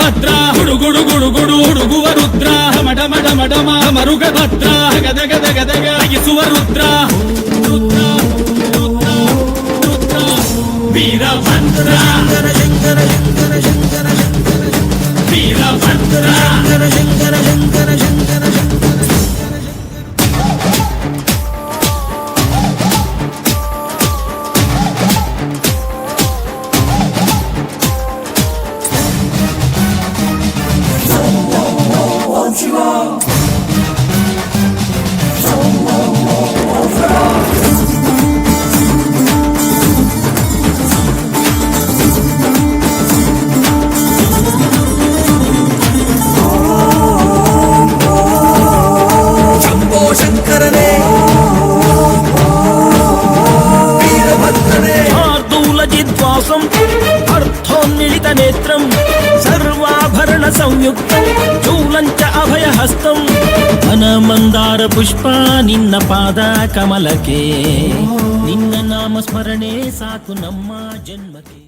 ಭದ್ರ ಗುಡು ಗುಡು ಗುಡು ಹುಡುಗುವ ರುದ್ರ ಮಡ ಮಡ ಮಡಮ ಮರುಗ ಭದ್ರ ಗದ ಗದ ಗದಗ ಅಗಿಸುವ ರುದ್ರ ರುದ್ರ ರುದ್ರ ರುದ್ರ ವೀರಭದ್ರ ಶಂಕರ ಶಂಕರ ಶಂಕರ ಶಂಕರ ಶಂಕರ ವೀರಭದ್ರ ಶಂಕರ ಶಂಕರ ಶಂಕರ ಶಂಕರ అర్థోన్మిళిత నేత్రం సర్వాభరణ సంయుక్తం చూలంచ అభయహస్తం వనమందార పుష్ప నిన్న పాద కమలకే నిన్న నామ స్మరణే సాకు ನಮ್ಮ ಜನ್ಮಕ್ಕೆ